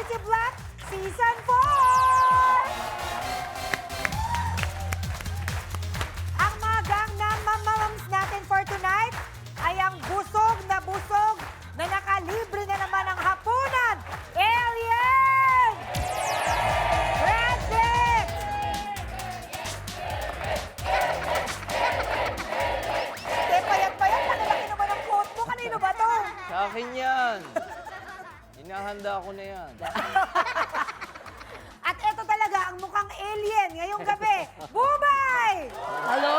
Celebrity Black Season 4! Ang mga gangnam mamamams natin for tonight ay ang busog na nakalibre na naman ang hapunan. Alien! Brandix! Payat-payat, nakalaki naman ang coat mo. Kanino ba to? Sa akin yan. Hinahanda ko na yan. At eto talaga ang mukhang alien ngayong gabi. Bumay! Hello!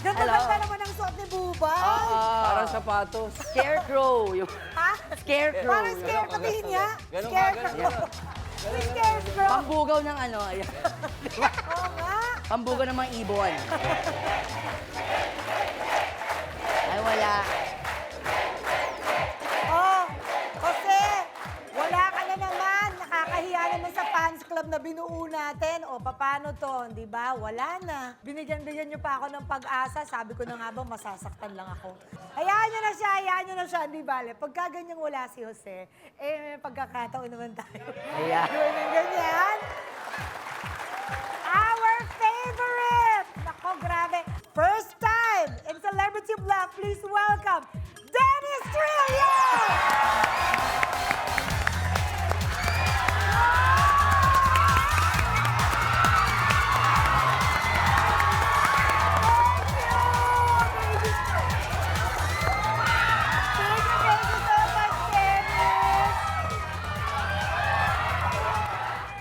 Ganda-ganda naman ang suot ni Bubay. Parang sapatos. Scarecrow. Yung Ha? scarecrow. Parang scare patingin niya. Ganun ka, Scarecrow. ganun. Si Scarecrow. Pambugaw ng ano. Ayan. Oo nga. Pambugaw ng mga ibon. Ay, wala. Oh, Jose, wala ka na naman. Nakakahiya naman sa fans club na binuo natin. O, paano to? Di ba? Wala na. Binigyan-bigyan niyo pa ako ng pag-asa. Sabi ko na nga ba, masasaktan lang ako. Hayaan niyo na siya. Hindi bale. Pagka ganyang wala si Jose, may pagkakataon naman tayo. Ayan. Gawin ng ganyan. Our favorite! Nako, grabe. First time in Celebrity Black, please welcome Dennis Trillo! Thank you so much, Dennis!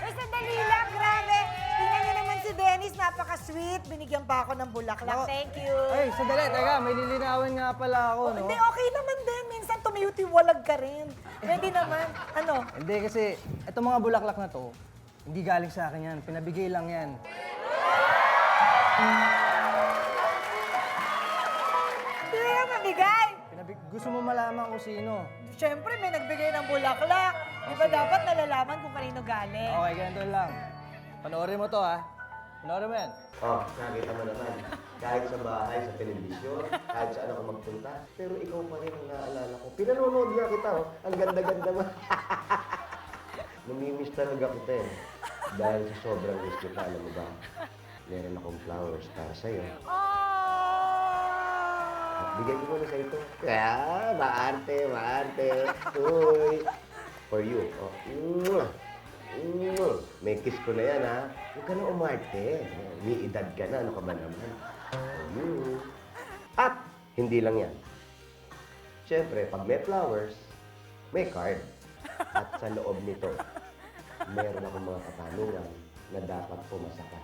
Uy, sandali lang, grabe. Tingnan niyo naman si Dennis, napaka-sweet. Binigyan pa ako ng bulaklak. Thank you. Ay, sandali, teka, may lilinawin nga pala ako, no? Hindi, okay naman din. Minsan tumiyutiwalag ka rin. Pwede naman. Ano? Hindi kasi, itong mga bulaklak na to, hindi galing sa akin yan. Pinabigay lang yan. Hindi na mabigay. Gusto mo malaman kung sino? Siyempre, may nagbigay ng bulaklak. Di ba dapat nalalaman kung kanino galing? Okay, ganito lang. Panoorin mo to, ha? Panoorin mo yan. Oh, nakita mo naman. Kahit sa bahay, sa telebisyon, kahit saan ako magpunta, pero ikaw pa rin ang naalala ko. Pinanonood nga kita, oh. Ang ganda-ganda mo. Namimiss talaga kita eh. Dahil sa sobrang miss kita, alam mo ba? Meron akong flowers para sa'yo. At bigay ko muna sa ito. Kaya, maarte. Uy. For you. Oh. May kiss ko na yan, ha? Huwag ka na umarte. May edad ka na. Ano ka ba naman? At, hindi lang yan. Siyempre, pag may flowers, may card. At sa loob nito, meron akong mga katanungan na dapat pumasa ka.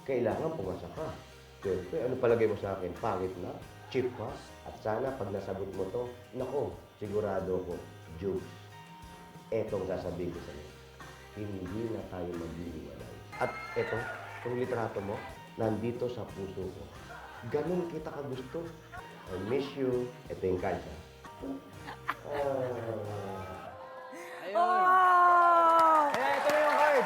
Kailangan pumasa ka. Siyempre, ano palagay mo sa akin? Pangit na? Cheap ka? At sana, pag nasagot mo to, nako, sigurado ko, juice. Etong sasabihin ko sa'yo. Hindi na tayo maghihiwalay. At eto, itong litrato mo, nandito sa puso ko. Ganun kita kagusto. I miss you. Ito yung card, ha? Oh! Eh, ito na yung card.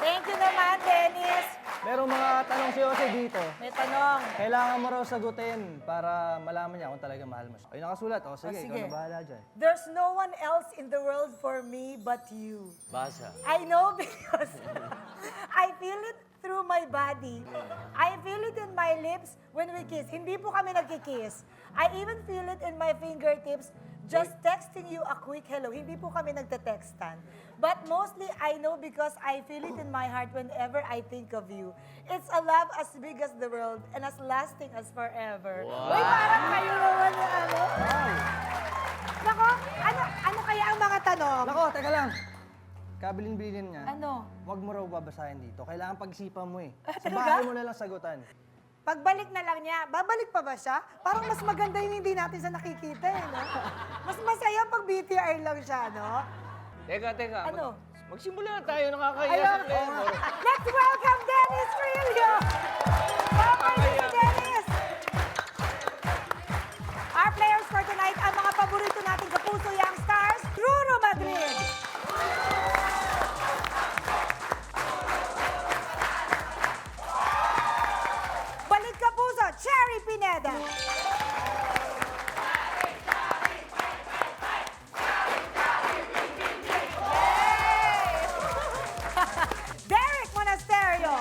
Thank you naman, Dennis. Merong mga tanong si Jose dito. May tanong. Kailangan mo raw sagutin para malaman niya kung talaga mahal mo siya. Ay, nakasulat. O, sige, sige. ikaw na bahala dyan. There's no one else in the world for me but you. Basa. I know because I feel it through my body. I feel it in my lips when we kiss. Hindi po kami nagkikiss. I even feel it in my fingertips just texting you a quick hello. Hindi po kami nagte-textan. But mostly, I know because I feel it in my heart whenever I think of you. It's a love as big as the world and as lasting as forever. Wow. Uy, parang kayo naman yung ano. Nako, ano kaya ang mga tanong? Nako, teka lang. Kabilin-bilin niya. Ano? Huwag mo raw babasahin dito. Kailangan pag-isipan mo eh. Sa talaga? bahay mo na lang sagutan. Pagbalik na lang niya, babalik pa ba siya? Parang mas maganda yung hindi natin sa nakikita eh, no? Mas masaya pag BTR lang siya, no? Teka. Ano? Magsimula na tayo. Nakakahiya Ayun. sa flavor. Let's welcome Dennis Trillo! Okay, si Dennis! Our players for tonight, ang mga paborito nating kapuso young stars, Ruro Madrid! Pineda. Derek Monasterio.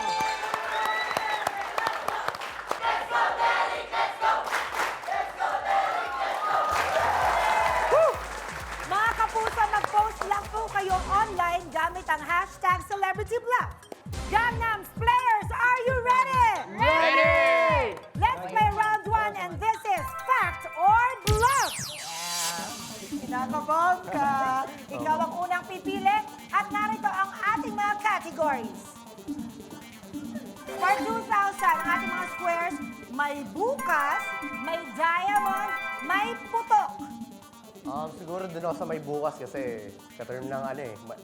Woo! Mga kapuso, mag-post lang po kayo online gamit ang hashtag #CelebrityBluff. Gangnam Players, are you ready? Ready! Let's play round 1 and this is Fact or Bluff. Kinakabangga. Ikaw ang unang pipili at narito ang ating mga categories. For 2,000, ang ating mga squares, may bukas, may diamond, may putok. Siguro doon ako sa may bukas kasi ka-term ng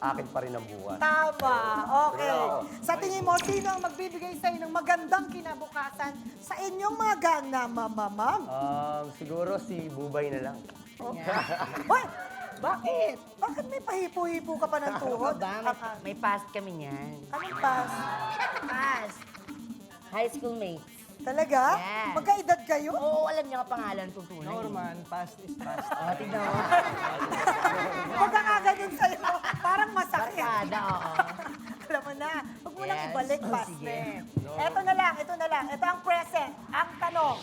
akin pa rin ang bukas. Tama. Okay. Wala ako. Sa tingin mo, sino ang magbibigay sa ng magandang kinabukasan sa inyong mga Gangnam mamamam? Siguro si Bubay na lang. Hoy! Bakit? Bakit may pahipo-hipo ka pa ng tuhod? Ba, may past kami niyan. Anong pass? Past. High school mates. Talaga? Yes. Magkaedad kayo? Oo, alam niya ang pangalan kung tunay. Norman, past is past. Tignan mo. Pagkakaganon sa'yo, parang masakit. Barkada, oo. Alam mo na, huwag mo nang Yes. ibalik, Oh, past sige. Ito na lang, ito na lang. Ito ang present. Ang tanong,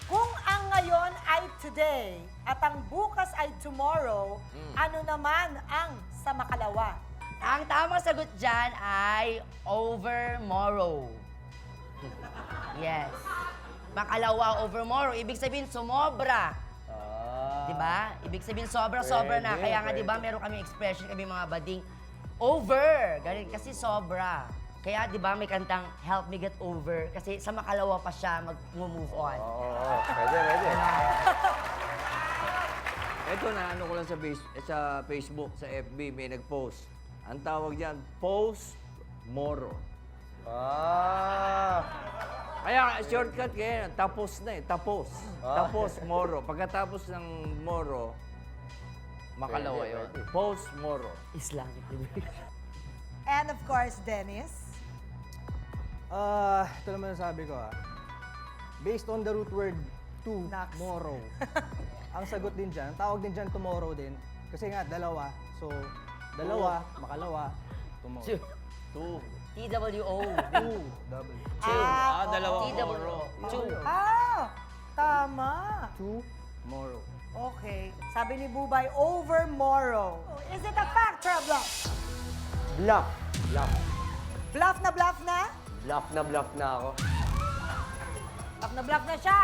kung ang ngayon ay today at ang bukas ay tomorrow, ano naman ang sa makalawa? Ang tamang sagot dyan ay overmorrow. Yes. Makalawa, overmorrow. Ibig sabihin, sumobra. Diba? Ibig sabihin, sobra-sobra na. Pwede, Kaya nga, diba, pwede. meron kami expression, kami mga bading, over. Ganun, kasi sobra. Kaya, di ba, may kantang, help me get over. Kasi sa makalawa pa siya mag-move on. Oo, pwede. Ito na ano ko lang sa Facebook, sa FB, may nag-post. Ang tawag diyan, post moro. Kaya shortcut kaya tapos na eh, tapos. Tapos moro. Pagkatapos ng moro, makalawa Pwede, yun. pwede. Post moro. Islamic liberation. And of course, Dennis. Ito naman ang sabi ko Based on the root word to, Naks. tomorrow. Ang sagot din dyan, tawag din dyan tomorrow din. Kasi nga, dalawa. So, dalawa, makalawa, tomorrow. Two. Two. TWO. Two, double. Dalawang TWO. moro. Two. Tama. Tomorrow. Okay. Sabi ni Bubay, overmorrow. Is it a fact or a bluff? Bluff. Bluff na bluff na? Bluff na ako. Bluff na siya.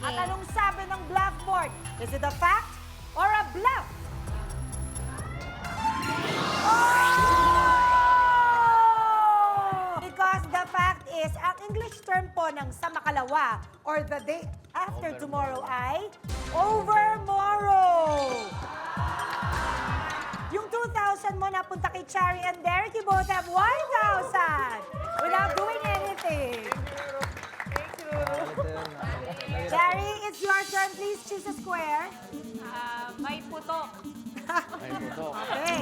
At anong sabi ng bluff board? Is it a fact or a bluff? Oh! Because the fact is, ang English term po ng sa makalawa or the day after tomorrow ay overmorrow. Yung 2,000 mo napunta kay Chari and Derek, you both have 1,000 without doing anything. Chari, it's your turn. Please choose a square. May putok. Ay, putok. Okay.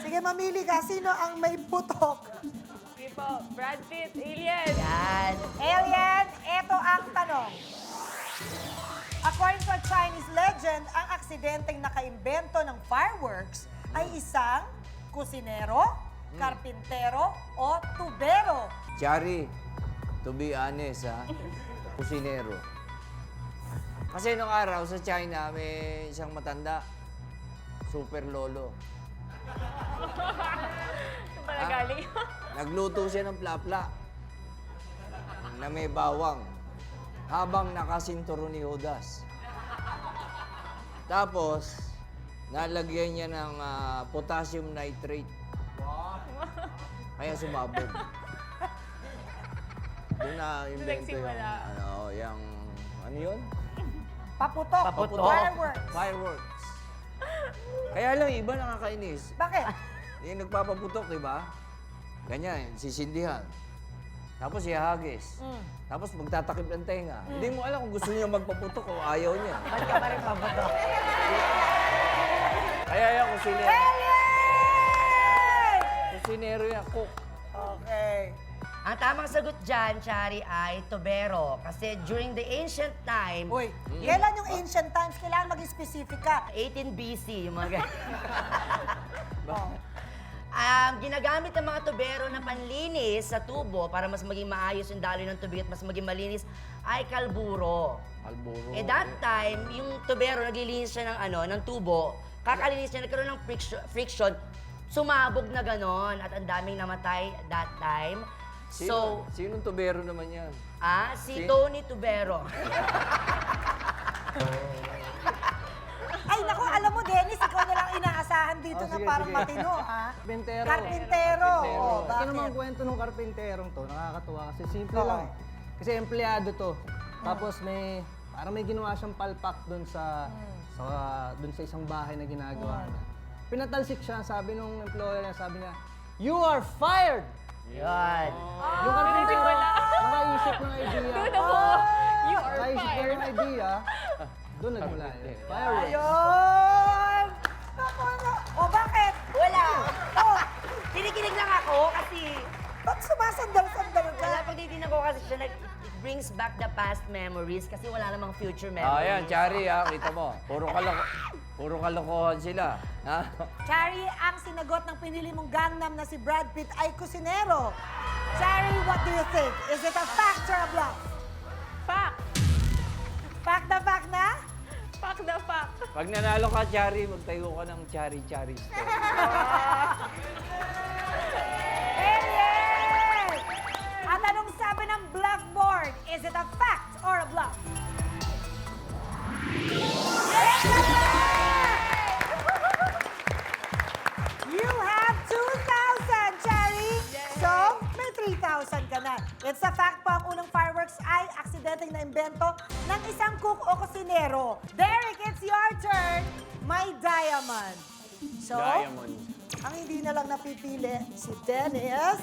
Sige, mamili ka. Sino ang may putok? Okay po, Brad Pitt, Alien. Yan. Alien, eto ang tanong. According to a Chinese legend, ang aksidenteng nakaimbento ng fireworks ay isang kusinero, karpintero, o tubero. Chari, to be honest kusinero. Kasi nung araw sa China, may isang matanda, super lolo. Saan pala galing? Nagluto siya ng plapla na may bawang habang nakasinturo ni Judas. Tapos, nalagyan niya ng potassium nitrate. Kaya sumabog. Doon na invento yung, nagsimula. ano yun? Paputok. Paputok. Fireworks. Fireworks. Kaya lang, iba nakakainis. Bakit? Yung nagpapaputok, di ba? Ganyan, sisindihan. Tapos ihagis. Tapos magtatakip ng tenga. Hindi mo alam kung gusto niya magpaputok o ayaw niya. Ba't ka pa rin pabutok? Kaya yan, kusinero. Alien! Kusinero yan, cook. Okay. Ang tamang sagot dyan, Chari, ay tubero. Kasi during the ancient time, Uy, kailan yung ancient times? Kailangan maging specific ka. 18 BC, yung mga ganyan. Oh. Ginagamit ng mga tubero na panlinis sa tubo para mas maging maayos yung daloy ng tubig at mas maging malinis ay kalburo. Alburo. That time, yung tubero, naglilinis siya ng tubo, kakalinis niya, nagkaroon ng friction, sumabog na ganon at ang daming namatay that time. Sinong tubero naman yan? Si Tony Tubero. Ay, naku, alam mo, Dennis, ikaw na lang inaasahan dito Oh, na sige, parang sige. matino, ha? Karpintero. Karpintero. Oh, Ito bakit? namang kwento ng karpinterong to, nakakatuwa kasi simple Oo. lang eh. Kasi empleyado to. Tapos parang may ginawa siyang palpak doon sa isang bahay na ginagawa niya. Pinatalsik siya, sabi nung employer niya, sabi niya, "You are fired!" Yan. Yung karpintero, nakaisip ng idea. Doon ako. You are Nakaisip niya fired. ng idea, doon nagmula yun. Fired. Ayun! Naku, o bakit? Wala. Kinikinig lang ako kasi Ba't sumasandal-sandal ka? wala pag titignan ko kasi siya it brings back the past memories kasi wala namang future memories. Ayan, Chari, kita mo. Puro kalokohan sila. Ha? Chari, ang sinagot ng pinili mong Gangnam na si Brad Pitt ay kusinero. Chari, what do you think? Is it a fact or a bluff? Fact. Fact na fact na? Fact the fact. Pag nanalo ka, Chari, magtayo ka ng Chari-Chari store. Alien! Ang tanong sabi ng blackboard, is it a fact or a bluff? You have 2,000, Cherry! So, may 3,000 ka na. It's a fact po, ang unang fireworks ay aksidenteng na-imbento ng isang cook o kusinero. Derek, it's your turn. My diamond. So, ang hindi na lang napipili, si Dennis.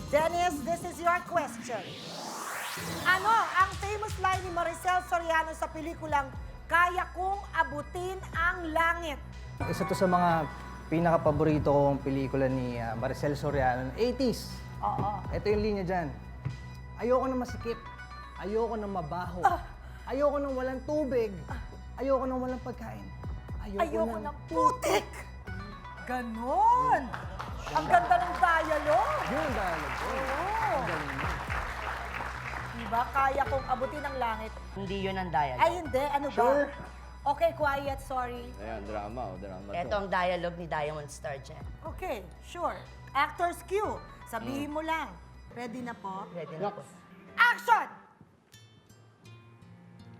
Dennis, this is your question. Ano ang famous line ni Maricel Soriano sa pelikulang Kaya Kong Abutin ang Langit? Isa to sa mga pinaka-paborito kong pelikula ni Maricel Soriano, 80s. Oo. Ito yung linya dyan. Ayoko na masikip. Ayoko na mabaho. Ayoko na walang tubig. Ayoko na walang pagkain. Ayoko ng putik! Ganon! Ang ganda ng dialogue! Yun dahil. Oo. Diba? Kaya kong abutin ang langit. Hindi yun ang dialogue. Ay, hindi. Ano ba? Sure. Okay, quiet. Sorry. Ayan, drama to. Ito ang dialogue ni Diamond Star dyan. Okay, sure. Actor's cue. Sabihin mo lang. Ready na po? Ready na po. Action!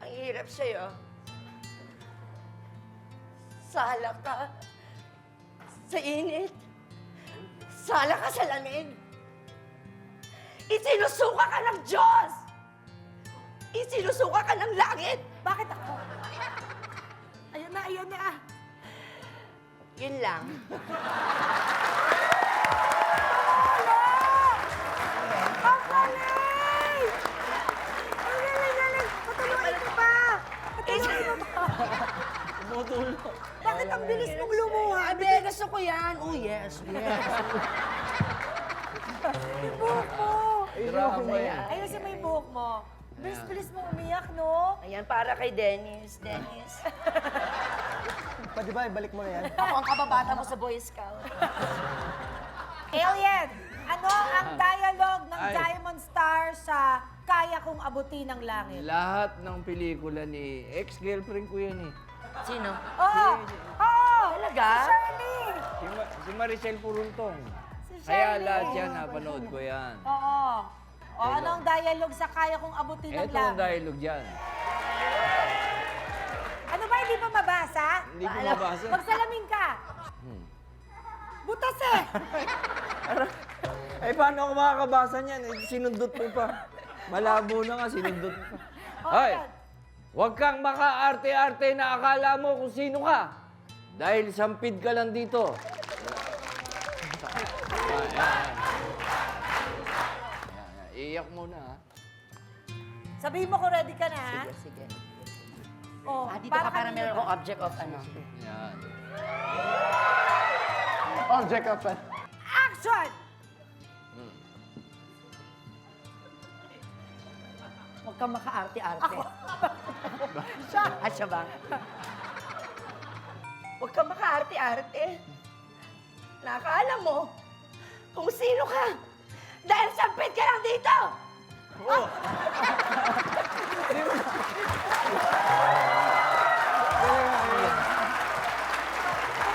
Ang hirap sa'yo. Sala ka sa init. Sala ka sa lamig. Isinusuka ka ng Diyos! Isinusuka ka ng langit! Bakit ako? Ayun na, ayun na. Yun lang. Ang galing! Ang galing! Patuluin mo pa! Patuluin mo pa! Bakit ang bilis mong lumuha? Abe, gusto ko yan. Oh, yes, yes. Yung buhok mo! Drama yan. Ayusin mo yung buhok mo. Bilis-bilis mong umiyak, no? Ayan, para kay Dennis. Dennis. Pwede ba, ibalik mo na yan? Ako ang kababata mo sa Boy Scout. Alien, ano ang dialogue ng Ay. Diamond Star sa Kaya Kong Abutin ng Langit? Lahat ng pelikula ni ex-girlfriend ko yan eh. Sino? Oo! Oo! Talaga? Si Shirley! Si Maricel Puruntong. Si Kaya Shirley. lahat yan, napanood ko yan. Oo. O, ano ang dialogue sa Kaya Kong Abutin ng Ito ang Langit? dialogue dyan. Ano ba, hindi mo mabasa? Hindi ko mabasa. Magsalamin ka. Butas eh! Eh, paano ako makakabasa niyan? Eh, sinundot mo pa. Malabo na nga, sinundot mo pa. Hoy! Huwag kang maka-arte-arte na akala mo kung sino ka. Dahil sampid ka lang dito. Iiyak muna, ha? Sabihin mo kung ready ka na, ha? Sige. Oh, Dito ka para meron akong object of ano. Yan. Object of Action! kang makaarte-arte. Siya. At siya ba? Huwag kang makaarte-arte. Nakakala mo kung sino ka. Dahil sampit ka lang dito!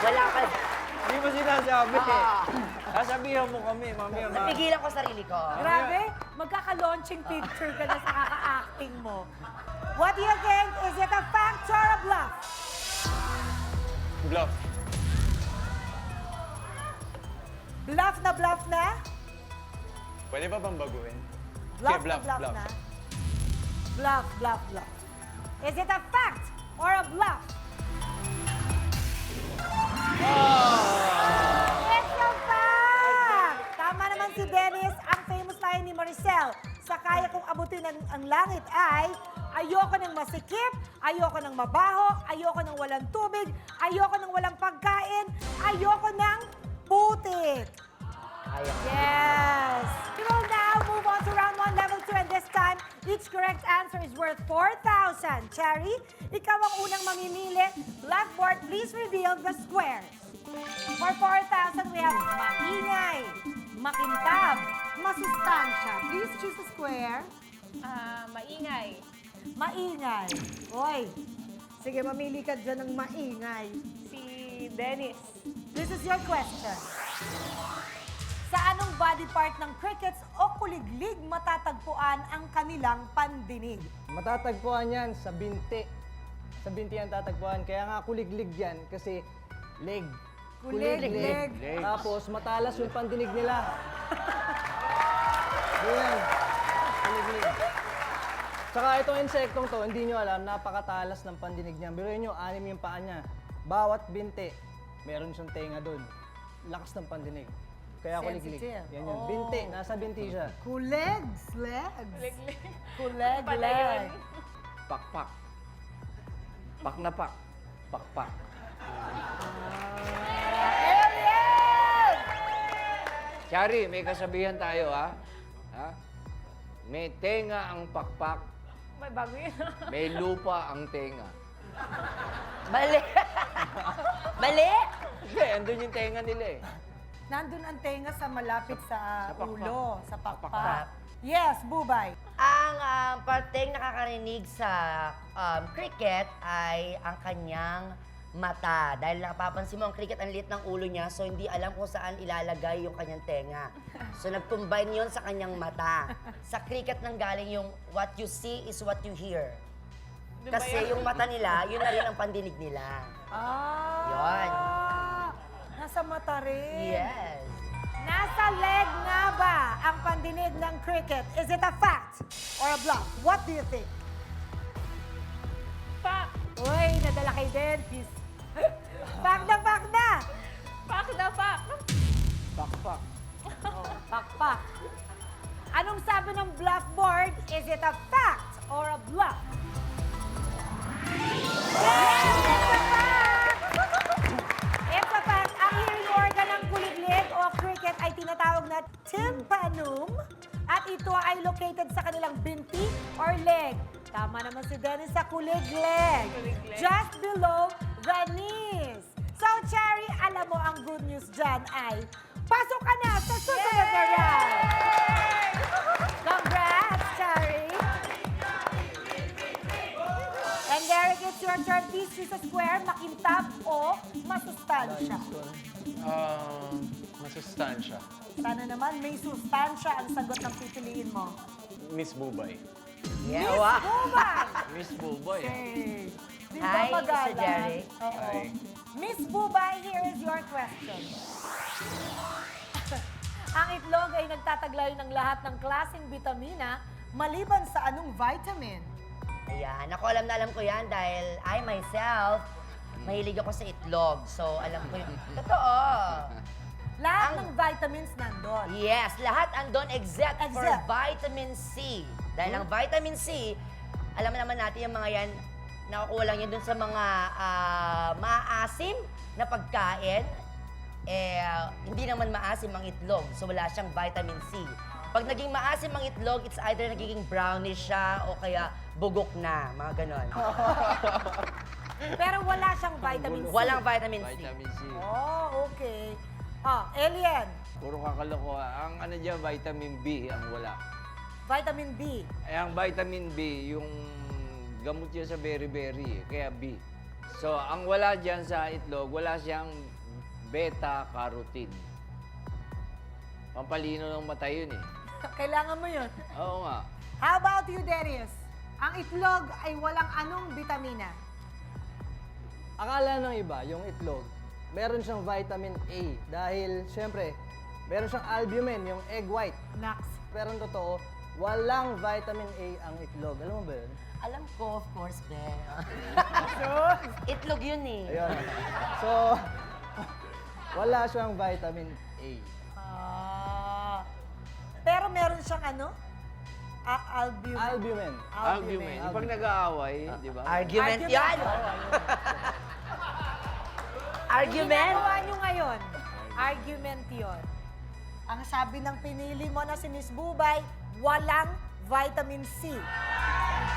Wala ka. Hindi mo sinasabi eh. Sasabihan mo kami, mamaya. Napigilan ko sarili ko. Grabe, magkaka-launching picture ka na sa kaka-acting mo. What do you think? Is it a fact or a bluff? Bluff. Bluff na? Pwede ba bang baguhin? Bluff Okay, bluff, na bluff. na? Bluff. Is it a fact or a bluff? It's a fact! Tama naman si Dennis, ang famous line ni Maricel. Sa kaya kong abutin ang langit ay ayoko ng masikip, ayoko ng mabaho, ayoko ng walang tubig, ayoko ng walang pagkain, ayoko ng putik. Yes! We will now move on to round 1, level 2, and this time, each correct answer is worth 4,000. Cherry, ikaw ang unang mamimili. Blackboard, please reveal the squares. For 4,000, we have maingay, makintab, masustansya. Please choose a square. Maingay. Maingay. Oy, sige, mamili ka dyan ng maingay. Si Dennis. This is your question. Sa anong body part ng crickets o kuliglig matatagpuan ang kanilang pandinig? Matatagpuan yan sa binti. Sa binti yan tatagpuan. Kaya nga kuliglig yan kasi leg. Kuliglig. Tapos matalas yung pandinig nila. Yan. Kuliglig. Saka itong insektong to, hindi nyo alam, napakatalas ng pandinig niya. Biruin nyo, 6 yung paa niya. Bawat binti, meron siyang tenga doon. Lakas ng pandinig. Kaya kuliglig. Sensitive. Yan yun. Binti, nasa binti siya. Kulegs, legs. Legleg. Kuleg, Pala yun. leg. Pakpak. Pak na pak. Pakpak. Alien! Chari, may kasabihan tayo ha? May tenga ang pakpak, May bago yun. may lupa ang tenga. Mali! Mali! Hindi, andun yung tenga nila eh. Nandun ang tenga sa malapit sa, Sa pakpak. ulo, sa pakpak. Pakpak. Yes, Bubay. Ang parteng nakakarinig sa cricket ay ang kanyang mata. Dahil napapansin mo, ang cricket ang liit ng ulo niya, so hindi alam kung saan ilalagay yung kanyang tenga. So nag-combine yun sa kanyang mata. Sa cricket nang galing yung what you see is what you hear. Diba Kasi yun? yung mata nila, yun na rin ang pandinig nila. Yun. Nasa mata rin. Yes. Nasa leg nga ba ang pandinig ng cricket? Is it a fact or a bluff? What do you think? Fact. Uy, nadala kay Dennis. Fact na fact na! Fact na fact. Pakpak. Pakpak. Anong sabi ng bluff board? Is it a fact or a bluff? Yes! It's a fact! It's a fact. Ang hearing organ ng kuliglig o cricket ay tinatawag na tympanum at ito ay located sa kanilang binti or leg. Tama naman si Dennis sa kuliglig. Kuliglig. Just below the knees. So, Cherry, alam mo ang good news dyan ay pasok ka na sa susunod na round. Congrats, Cherry. And Derek, it's your turn. Please choose a square, makintab o masustansya. Masustansya. Sana naman may sustansya ang sagot ng pipiliin mo. Miss Bubay. Yeah, Miss wow. Bubay. Miss Buboy. Hey. Di ba Hi, Mr. magalang? Derek. Oo. Hi. Miss Bubay, here is your question. Ang itlog ay nagtataglay ng lahat ng klaseng bitamina maliban sa anong vitamin? Ayan. Ako, alam na alam ko yan dahil I myself, mahilig ako sa itlog. So, alam ko yun. Totoo. Lahat ng vitamins nandun. Yes, lahat andon except for Except. vitamin C. Dahil ang vitamin C, alam naman natin yung mga yan, nakukuha lang yan dun sa mga maasim na pagkain. Hindi naman maasim ang itlog, so wala siyang vitamin C. Pag naging maasim ang itlog, it's either nagiging brownish siya o kaya bugok na, mga ganon. Pero wala siyang vitamin C. Walang vitamin C. Vitamin C. Oh, okay. Alien. Puro kakalokohan. Ang ano dyan, vitamin B ang wala. Vitamin B. Ang vitamin B, yung gamot yan sa berry-berry, kaya B. So, ang wala dyan sa itlog, wala siyang beta-carotene. Pampalino ng mata yun eh. Kailangan mo yun. Oo nga. How about you, Darius? Ang itlog ay walang anong vitamina. Akala ng iba, yung itlog, meron siyang vitamin A. Dahil, syempre, meron siyang albumin, yung egg white. Nax. Pero ang totoo, walang vitamin A ang itlog. Alam mo ba yun? Alam ko, of course, be. Itlog yun eh. Ayun. So, wala siyang vitamin A. Pero meron siyang ano? Albumin. Albumin. Albumin. Yung pag nag-aaway, di ba? Argument yan! Argument? Ginagawa nyo ngayon, argument yon. Ang sabi ng pinili mo na si Miss Bubay, walang vitamin C.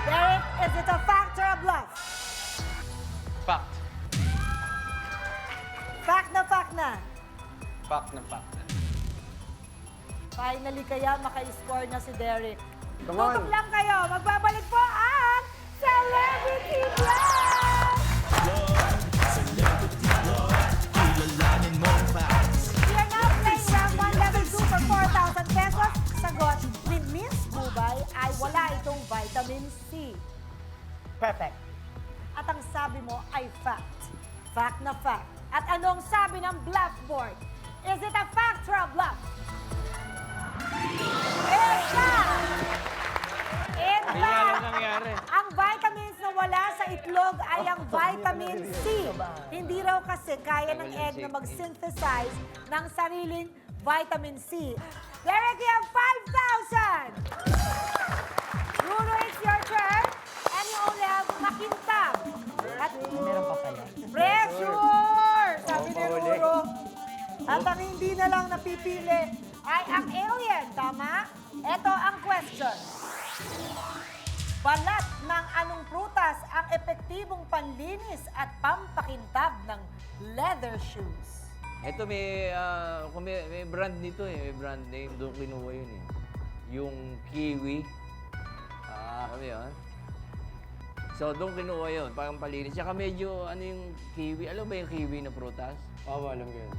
Derek, is it a fact or a bluff? Fact. Fact na fact na. Fact na fact. Finally kaya maka-score na si Derek. Come on. Tutok lang kayo. Magbabalik po ang Celebrity Vlog! We are now playing round 1, level 2 for 4,000 pesos. Sagot ni Miss Bubay ay wala itong vitamin C. Perfect. At ang sabi mo ay fact. Fact na fact. At anong sabi ng blackboard? Is it a fact or a bluff? It's fact! In Hindi nga lang fact, nangyari. ang vitamins na wala sa itlog ay ang vitamin C. Hindi raw kasi kaya ng egg na mag-synthesize ng sariling vitamin C. Derek, you have 5,000! Rulo, it's your turn. And you only have makintab. At Meron pa pala. pressure! Sabi ni Ruro. At ang hindi na lang napipili ay ang alien. Tama? Ito ang question. Balat ng anong prutas ang epektibong panlinis at pampakintab ng leather shoes? Ito may brand nito eh. May brand name. Doon kinuha yun eh. Yung kiwi. Ano yun? So, doon kinuha yun. Parang palinis. Saka medyo, ano yung kiwi? Alam ba yung kiwi na prutas? Oo, alam ko yun.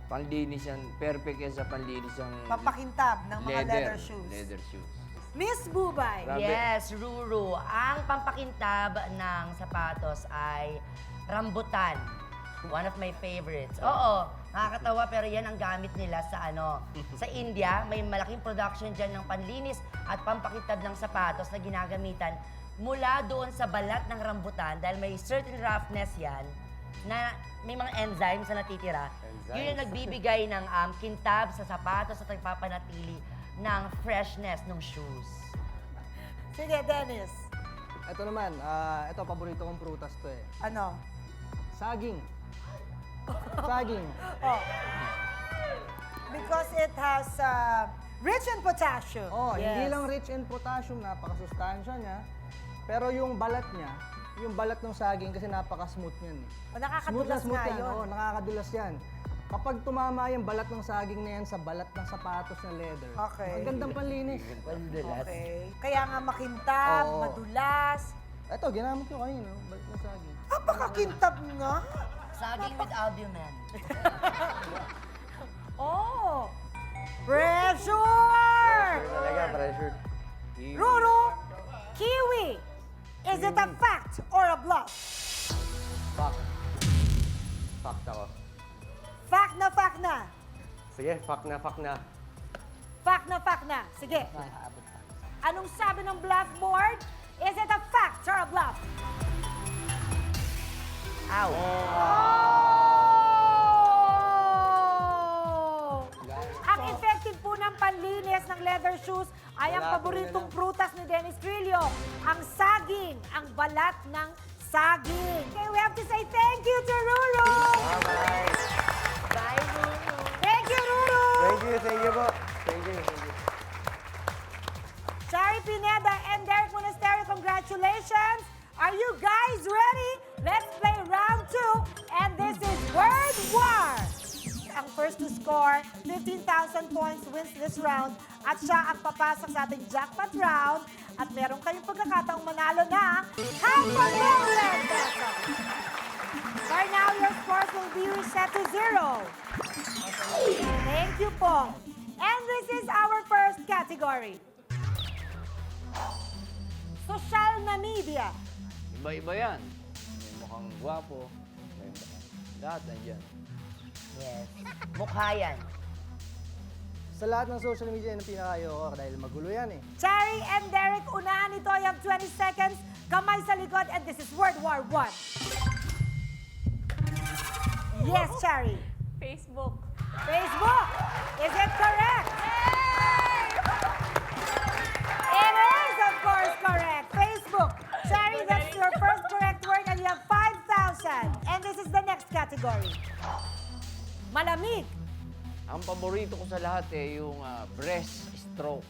Panlinis yan. Perfect yan sa panlinis ng Pampakintab ng mga leather shoes. Leather shoes. Miss Bubay. Grabe. Yes, Ruru. Ang pampakintab ng sapatos ay rambutan. One of my favorites. Oo, nakakatawa pero yan ang gamit nila sa sa India. May malaking production dyan ng panlinis at pampakintab ng sapatos na ginagamitan mula doon sa balat ng rambutan dahil may certain roughness yan na may mga enzymes na natitira. Yun yung nagbibigay ng kintab sa sapatos at nagpapanatili ng freshness ng shoes. Sige, Dennis. Ito naman, ito, paborito kong prutas to eh. Ano? Saging. Saging. Oh. Because it has rich in potassium. Oh, hindi Yes. lang rich in potassium, napakasustansya niya. Pero yung balat niya, yung balat ng saging kasi napaka-smooth niyan. O, nakakadulas Smooth nga yan. yun. Oo, nakakadulas yan. Kapag tumama yung balat ng saging na yan sa balat ng sapatos na leather, Okay. ang gandang panlinis. Okay. Kaya nga makintab, Oo. madulas. Ito, ginamit ko kanina, balat ng saging. Napakakintab nga. Saging with albumin. Oh! Pressure! Talaga, pressure. Ruru, kiwi. Is it a fact or a bluff? Fact. Fact ako. Fact na fact na. Sige, fact na, fact na. Fact na fact na. Sige. Anong sabi ng blackboard? Is it a fact or a bluff? Ow. Oh! Ang effective po ng panlinis ng leather shoes ay ang paboritong prutas ni Dennis Trillo, ang saging, ang balat ng saging. Okay, we have to say thank you to Ruru! Bye, Ruru. Thank you, Ruru! Thank you po. Thank you. Pineda and Derek Monasterio, congratulations! Are you guys ready? Let's play round 2, and this is Word War! Ang first to score 15,000 points wins this round at siya ang papasok sa ating jackpot round at meron kayong pagkakataong manalo ng ₱500,000 pesos. For now, your scores will be reset to 0. Thank you po. And this is our first category. Social na media. Iba-iba yan. May mukhang gwapo. May lahat nandyan. Yes. Mukha yan. Sa lahat ng social media, yung pinaka-ayoko dahil magulo yan eh. Chari and Derek, unahan ito. You have 20 seconds. Kamay sa likod. And this is World War I. Yes, Chari. Facebook. Facebook. Is it correct? It is, of course, correct. Facebook. Chari, that's your first correct word and you have 5,000. And this is the next category. Malamig. Ang paborito ko sa lahat yung breast stroke.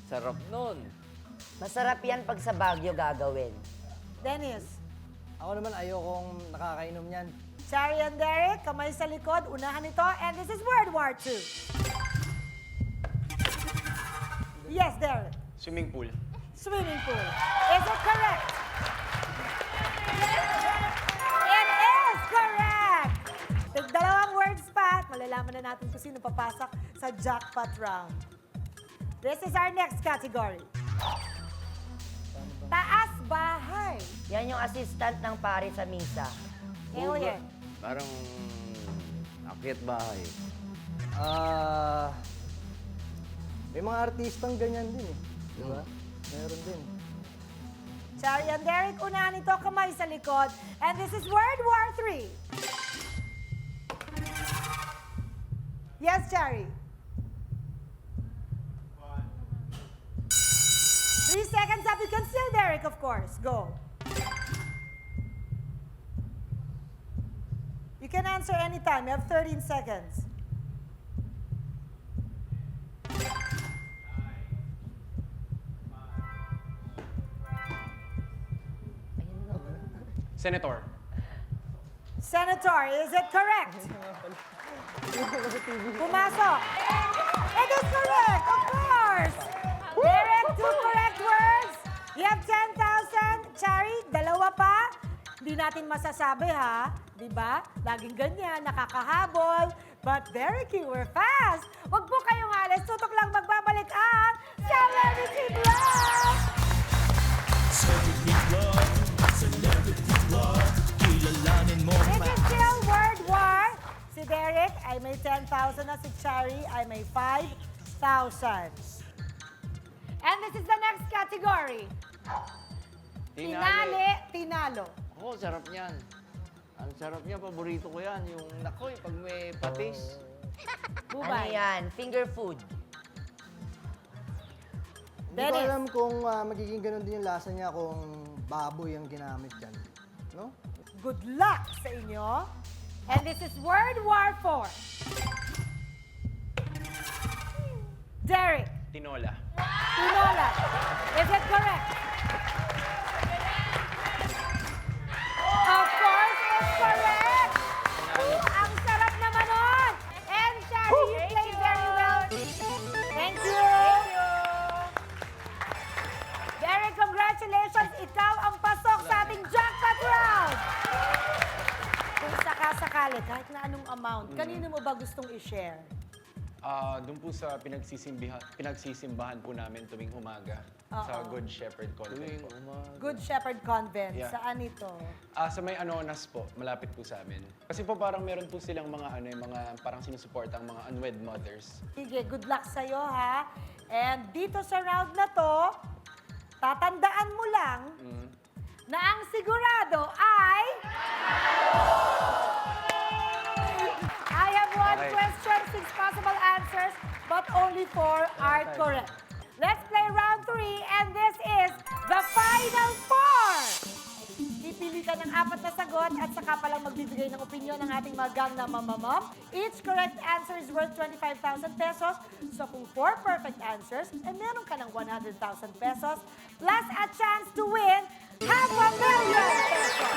Sarap nun. Masarap yan pag sa Baguio gagawin. Dennis. Ako naman ayokong nakakainom yan. Chari and Derek, kamay sa likod, unahan ito, and this is World War II. Yes, Derek. Swimming pool. Swimming pool. Is it correct? It is correct! Tig-dalawang words pa at malalaman na natin kung sino papasok sa jackpot round. This is our next category. Taas bahay. Yan yung assistant ng pare sa misa. Alien. Parang akyat bahay. May mga artistang ganyan din eh. Di ba? Meron din. Chari and Derek, unahan ito, kamay sa likod. And this is World War III. Yes, Chari. 3 seconds up. You can still, Derek, of course. Go. You can answer anytime. You have 13 seconds. Senator. Senator, is it correct? Pumasok. It is correct, of course. Derek, 2 correct words. You have 10,000. Chari, 2 pa. Hindi natin masasabi ha. Di ba? Laging ganyan, nakakahabol. But Derek, you were fast. Huwag po kayong alis. Tutok lang magbabalik ang Celebrity Vlog! This is still World War. Si Derek ay may 10,000 na. Si Chari ay may 5,000. And this is the next category. Tinali, tinalo. Ako, sarap niyan. Ang sarap niya, paborito ko yan. Yung nakoy, pag may patis. Ano Bubay. yan? Finger food. Hindi ko Dennis. alam kung magiging ganun din yung lasa niya kung baboy ang ginamit yan. No? Good luck sa inyo. And this is World War IV. Derek, Tinola. tinola. Is it correct? Of course, it's correct. Ang sarap naman nun. And Shari, you played very well. Thank you. Derek, congratulations. Ikaw ang pasok sa ating jackpot round. Kung sakasakali, kahit na anong amount, kanino mo ba gustong i-share? Doon po sa pinagsisimbahan po namin tuwing umaga sa Good Shepherd Convent po. Good Shepherd Convent. Yeah. Saan ito? Sa may Anonas po, malapit po sa amin. Kasi po parang meron po silang mga yung mga parang sinusuporta ang mga unwed mothers. Sige, good luck sa'yo, ha? And dito sa round na to, tatandaan mo lang na ang sigurado ay... I have one Okay. question, 6 possible answers, but only 4 are correct. Let's play round 3, and this is the final 4. Pipili ka yan ang 4 na sagot at saka palang magbibigay ng opinion ng ating mga gang na mamamam. Each correct answer is worth 25,000 pesos. So kung 4 perfect answers, meron ka ng 100,000 pesos plus a chance to win ₱500,000 pesos.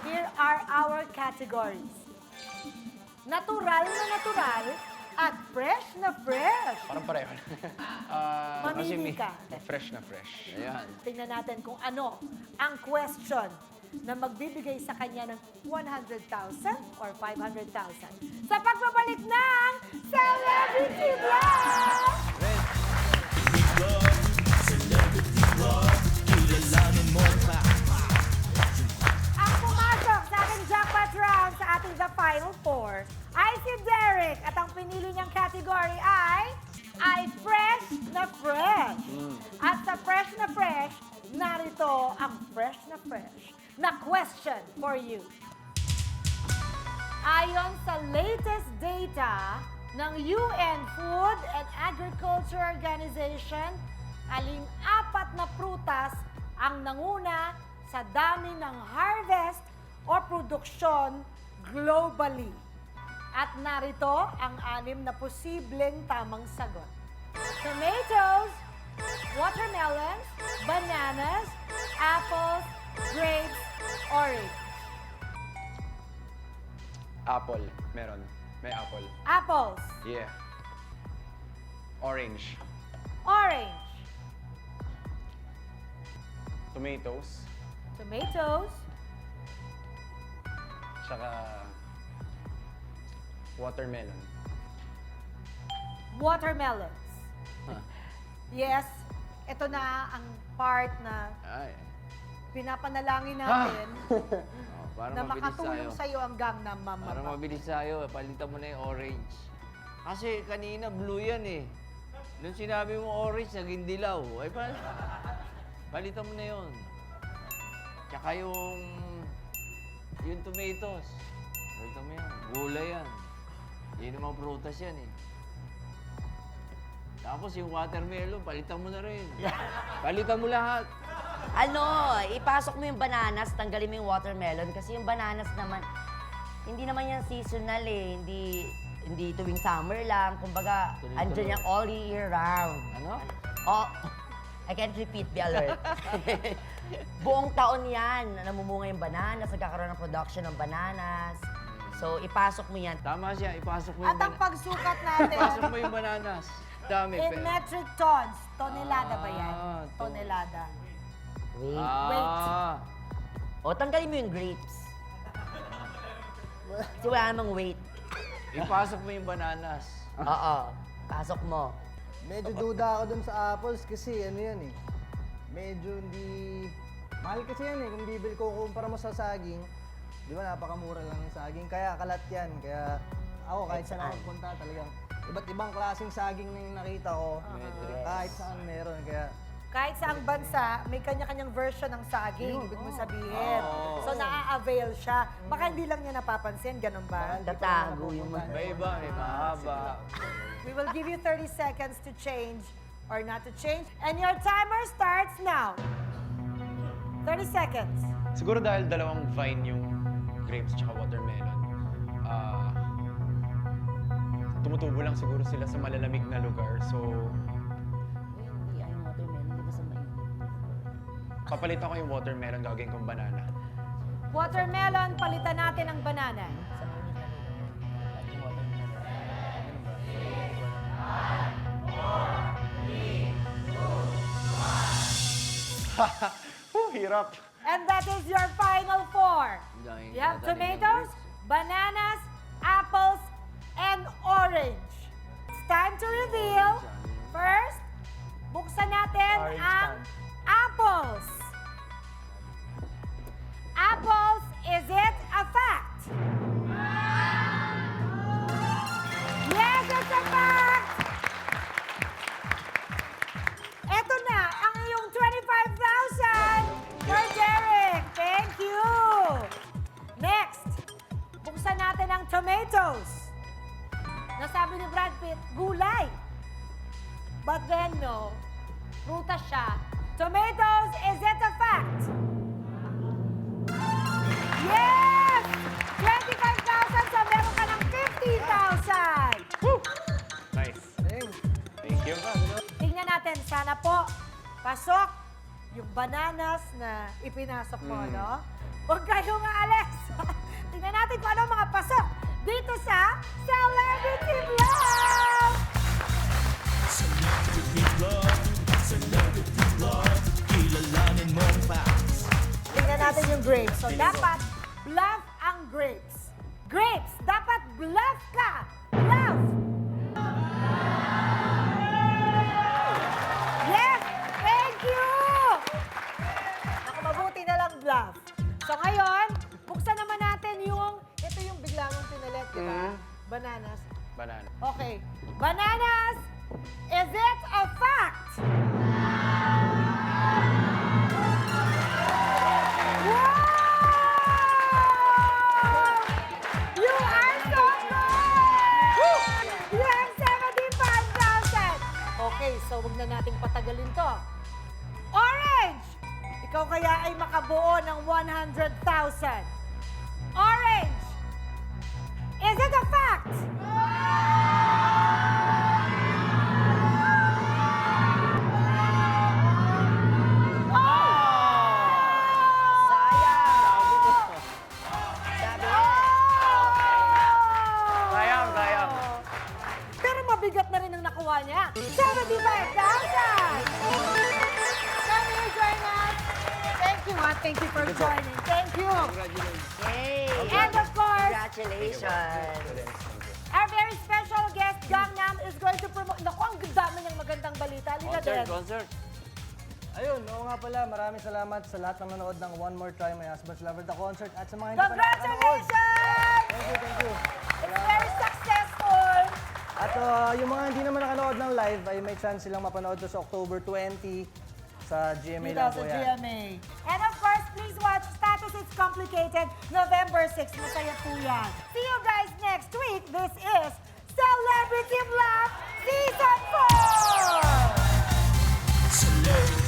Here are our categories. Natural na natural at fresh na fresh. Parang pareho. Mamili ka. Fresh na fresh. Ayan. Tingnan natin kung ano ang question na magbibigay sa kanya ng 100,000 or 500,000 sa pagbabalik ng Celebrity Vlog! Ang pumasok sa ating jackpot round sa ating The Final Four ay si Derek at ang pinili niyang category ay fresh na fresh. At sa fresh na fresh, narito ang fresh na question for you. Ayon sa latest data ng UN Food and Agriculture Organization, aling 4 na prutas ang nanguna sa dami ng harvest o produksyon globally. At narito ang 6 na posibleng tamang sagot. Tomatoes, watermelons, bananas, apples, grapes, orange. Apple. Meron. May apple. Apples, Yeah. Orange. orange, Tomatoes. tomatoes, Tsaka watermelon. watermelons. Yes, ito na ang part na Ay. pinapanalangin natin Oh, para na mabilis makatulong tayo. sa iyo ang Gangnam Para Mama. mabilis tayo, palitan mo na yung orange. Kasi kanina blue yan eh. Nung sinabi mo orange, naging dilaw. Ay, palitan mo na yun. Tsaka yung tomatoes. Palitan mo yan. Gulay yan. Hindi naman prutas yan eh. Tapos yung watermelon, palitan mo na rin. Palitan mo lahat. Ipasok mo yung bananas, tanggalin mo yung watermelon kasi yung bananas naman, hindi naman yan seasonal eh. Hindi tuwing summer lang. Kumbaga, Tuloy-tuloy. andyan yan all year round. Ano? Oh, I can't repeat, be alert. Buong taon yan, namumunga yung bananas, nagkakaroon ng production ng bananas. So, ipasok mo yan. Tama siya, ipasok mo At yung ang pagsukat natin, Ipasok mo yung bananas. Dami. in metric tons, tonelada ba yan? Ah, Tonelada. Wait. Ah, O, tanggalin mo yung grapes. Kasi wala namang weight. ipasok mo yung bananas. Oo, pasok mo. Medyo duda ako dun sa apples kasi ano yan eh. Medyo hindi... Mahal kasi yan eh. Kung bibili ko kumpara mo sa saging, di ba napakamura lang ng saging. Kaya kalat yan. Kaya ako kahit saan ako punta talagang iba't ibang klaseng saging na yung nakita ko. Kahit saan meron. Kaya Kahit saang bansa, may kanya-kanyang version ng saging, ibig mo sabihin. Oo. So, naa-avail siya. Baka hindi lang niya napapansin, ganun ba? Tatago yung mga... May iba, may mahaba. We will give you 30 seconds to change or not to change. And your timer starts now. 30 seconds. Siguro dahil dalawang vine yung grapes tsaka watermelon. Tumutubo lang siguro sila sa malalamig na lugar. So, Hindi, ay watermelon, di ba sa mainit? papalitan ko yung watermelon, gagawin kong banana. Watermelon, palitan natin ang banana. Sa mainit na lugar. At yung watermelon. Hirap. And that is your final four. Dahil You have nadali ng tomatoes, grapes. bananas, apples, and orange. It's time to reveal. First, buksan natin Orange ang time. apples. Apples, is it a fact? Yes, it's a fact! Eto na ang iyong 25,000 for Derek. Thank you! Next, buksan natin ang tomatoes. Nasabi ni Brad Pitt, gulay. But then, no, prutas siya. Tomatoes, is it a sana po, pasok yung bananas na ipinasok mo, no? Huwag kayong aalis. Tingnan natin kung ano ang mga pasok dito sa Celebrity Vlog! Tingnan natin yung grapes. So, dapat bluff ang grapes. Grapes, dapat bluff ka! Bluff! Yes! Thank you! Naku, mabuti na lang bluff. So, ngayon, buksan naman natin yung, ito yung bigla mong pinalit, di ba? Bananas. Banana. Okay. Bananas, is it a fact? Wow! You are so good! You have 75,000! Okay, so huwag na nating patagalin to. Orange! Ikaw kaya ay makabuo ng 100,000. Orange! Is it a fact? Sayang! Sabi niya. Sayang, sayang. Pero mabigat na rin ang nakuha niya. 75,000! Can you join us? Thank you, Thank you for joining. Thank you. Yay! And of course, Congratulations! our very special guest, Gangnam, is going to promote. Naku, ang dami niyang magandang balita. Lina din. Concert. Ayun, oo nga pala, maraming salamat sa lahat ng nanood ng One More Try My Husband's Lover, the concert, at sa mga hindi pa nakakanood. Congratulations! Thank you. It's very successful. At yung mga hindi naman nakanood ng live ay may chance silang mapanood to sa October 20 sa GMA Dito lang sa po yan. GMA. And of course, please watch Status It's Complicated, November 6. Masaya po yan. See you guys next week. This is Celebrity Vlog Season 4!